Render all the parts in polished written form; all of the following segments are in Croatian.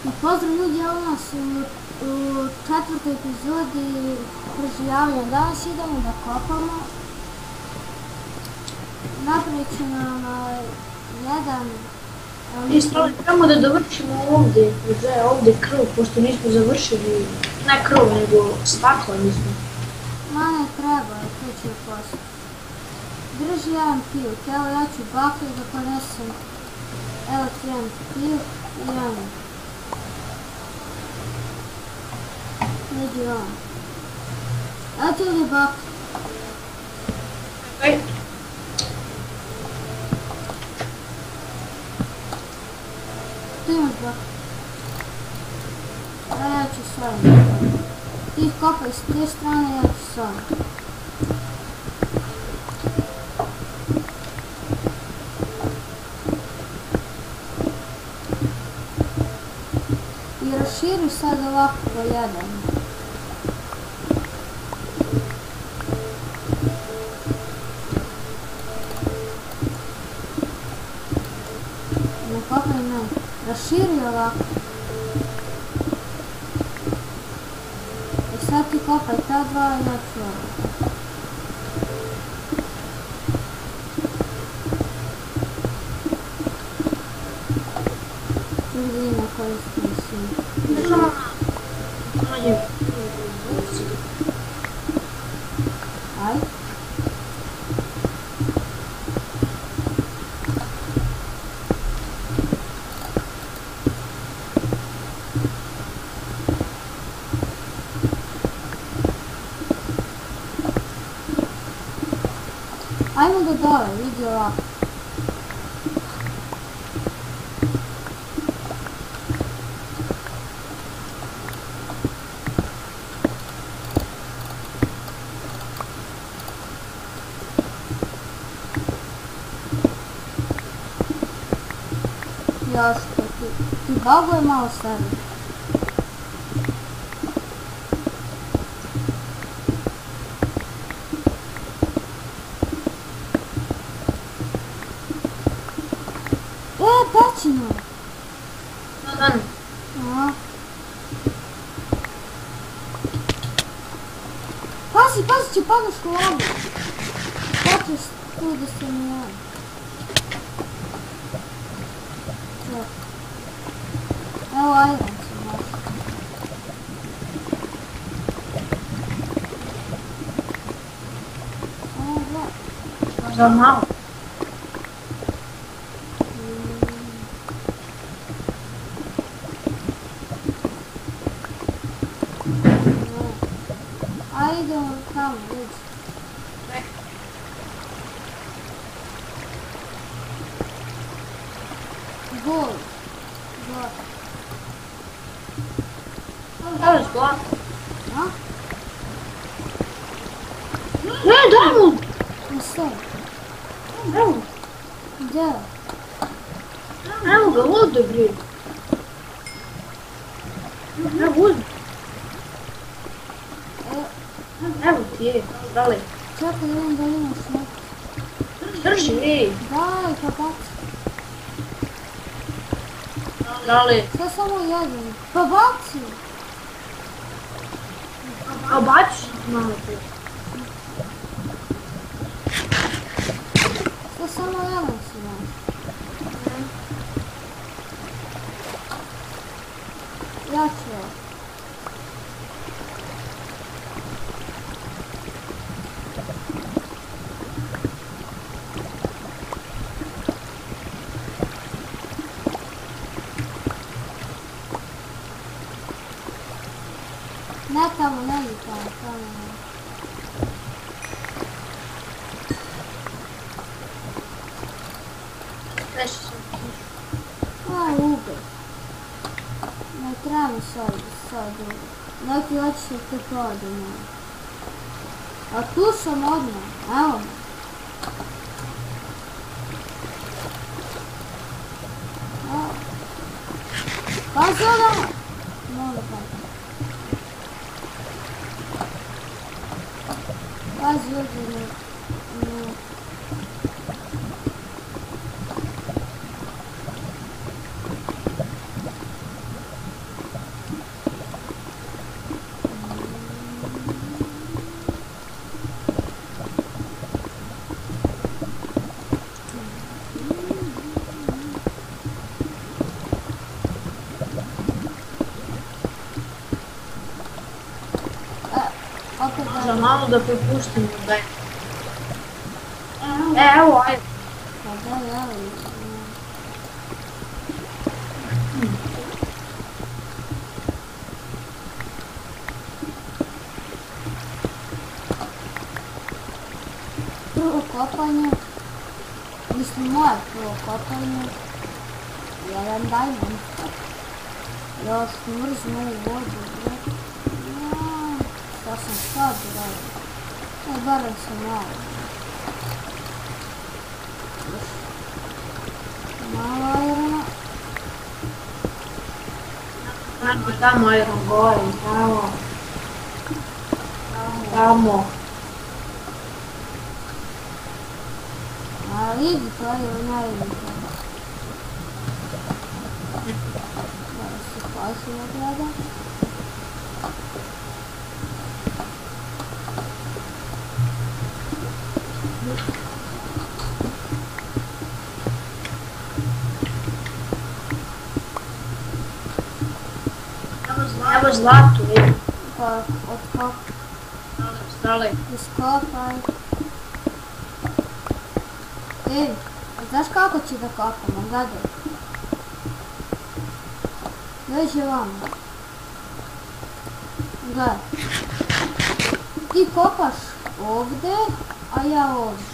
I pozdrav ljudi, evo nas u četvrtoj epizodi preživljavanja. Danas idemo da kopamo. Napravit će nam jedan... Trebamo da dovršimo ovdje, ovdje krov, pošto nismo završili, ne krov, nego stakla nismo. Ma ne treba, to će posle. Drži jedan pilk, evo ja ću bakle da ponesem. Evo ti jedan pilk i jedan. Neđi on. Evo ti ovdje bakle. Aj. Tu imaš bakle. Evo ja ću s ovim. Ti ih kopaj s te strane, ja ću s ovim. I raširi sad ovako po jedan. Ne kopaj me. Raširi ovako. I sad ti kopaj ta dva i ja ću ovo. Tu vidi na koji si. Aj. Ajmo do dole, vidi ovako. Jasko, ti baguje malo sebi. Pećino! Pazi, će padaš u vodu. Hoćeš tu da se mi javi. Evo ajde se može. Evo gledaj. Možda malo. Ajde idemo tamo, vidi. Gol. Da li zbog? A? Ne, dajmo! Na sve. Evo. Gdje? Evo ga, ovdje bre. Evo uzmi. Evo ti je, dale. Čekaj da vidim da li imaš neko. Drži, ej. Daj, pa baci. Dale. Sve samo jedan. Pa baci. A baciš malo te. Sve samo jedan si daš. Ja ću ovo. Ne tamo, ne li tamo. Reši sam. Aj, ube. Ne trebamo sad ube. Neki hoće se te prodimo. A tu sam odmah, evo me. Evo. Pazi odmah. Mogu pazi. Pazi ovdje ne. Možda malo da propustimo da je. Evo, ajde. Pa da, evo. Prvo kopanje. Mislim, moje prvo kopanje. Jedan diamond. Još mrznu u vodu. Šta sam sad radio? Barem sam malo. Malo irona. Znači tamo iron gore, tamo. Tamo. A vidi, to je najbolji. Da se pasuje gleda. Evo zlato, vidi. Pa, otkop, Stale. iskopaj. Znaš kako ću da kopamo, gledaj. Dođi vam. Gledaj. Ti kopaš ovdje, a ja ovdje.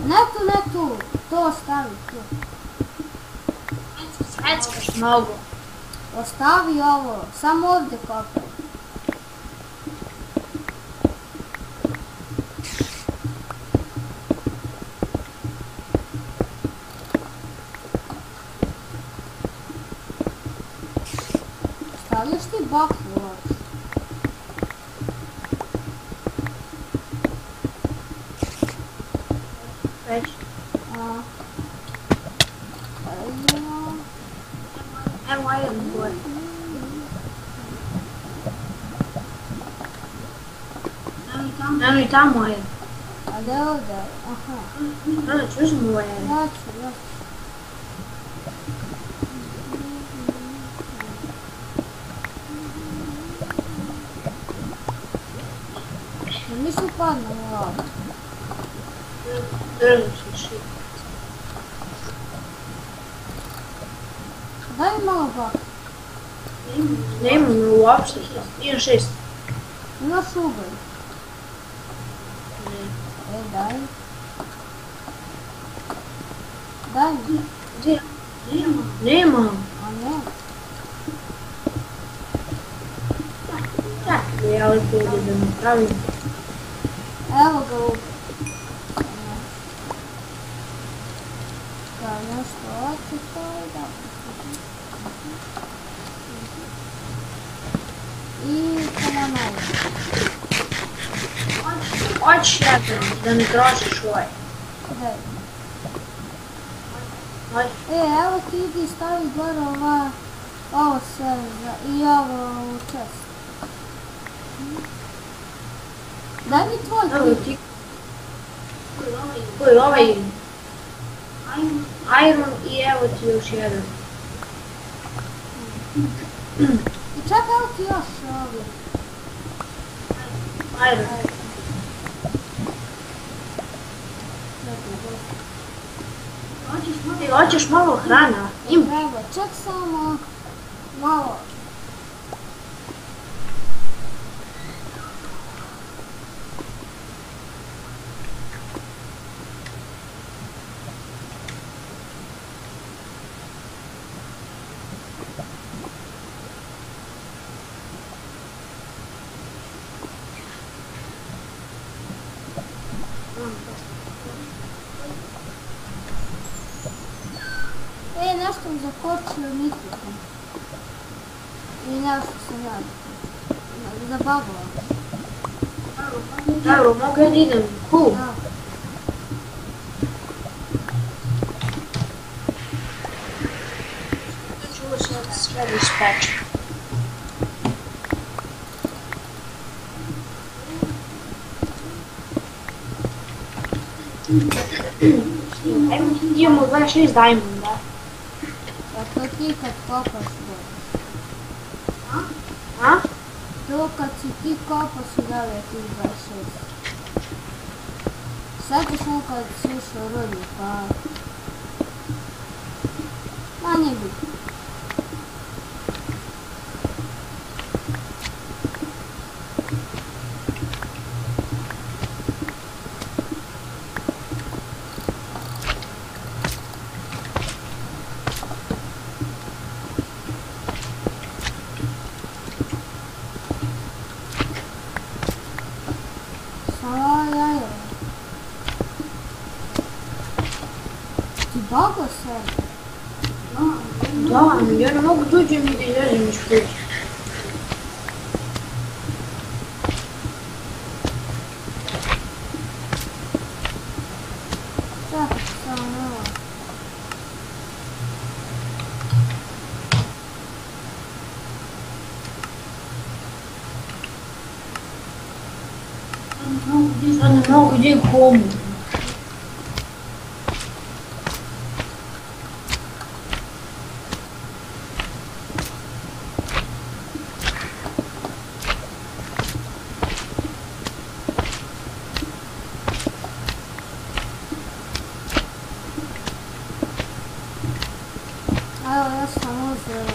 Ne tu, to ostavi tu. Sveckaš mnogo. Ostavi ovo, samo ovdje kopaj. Stavljaš ti baklu uopšte? Već. Evo iron gore. Evo i tamo iron. A gdje je ovdje? Aha. Znači, uzmem ovaj iron. Ja ću. Nisu padne u vodu. Drno se šiti. Daj mi malo bakla. Ne imam uopšte. Imam 6. Imaš ugalj. Daj. Daj mi. Gdje? Nemam. A ne. Čekaj, ja lepo ovdje da napravim. Evo ga ugalj. Da, nešto očito i da. I kada malo. Hoćeš da ne trošiš ovaj. Daj. Hoćeš. Evo ti idi stavi gore ovo sve i ovo u čest. Daj mi tvoj Evo ti. ti. Koji ovaj iron i evo ti još jedan. I čekaj, evo ti još ovdje. Iron. Ti hoćeš malo hrana? Ima. Treba, ček samo malo. Nešto mi zakočio mikrofon. I nešto sam radio. Zabavila. Dobro, mogu ja da idem. Cool. Da. Čuo sam sve da ispečem. Imamo 26 diamonda. A to ti kad kopaš dođeš. A? to kad si ti kopao su 9,26. Sad ćeš ono kad si ušao rodnju, pa... Ma nije bitno. Ti bago se? Da, ja ne mogu dođem i da izađem iz kuće. Čekaj, samo malo. Ne mogu gdje komu. Evo, ja sam uzeo...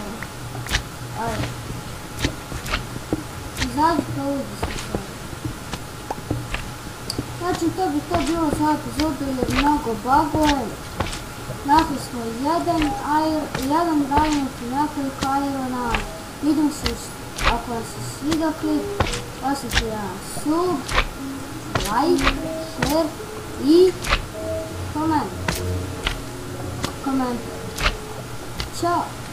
Ajde. Izađi pa uđi se sad. Znači, to bi to bilo za epizodu jer mnogo baguje. Našli smo jedan diamond i nekoliko irona. Vidim se, ako vam se svidio klip, ostavite jedan sub, like, share i koment. Ćao!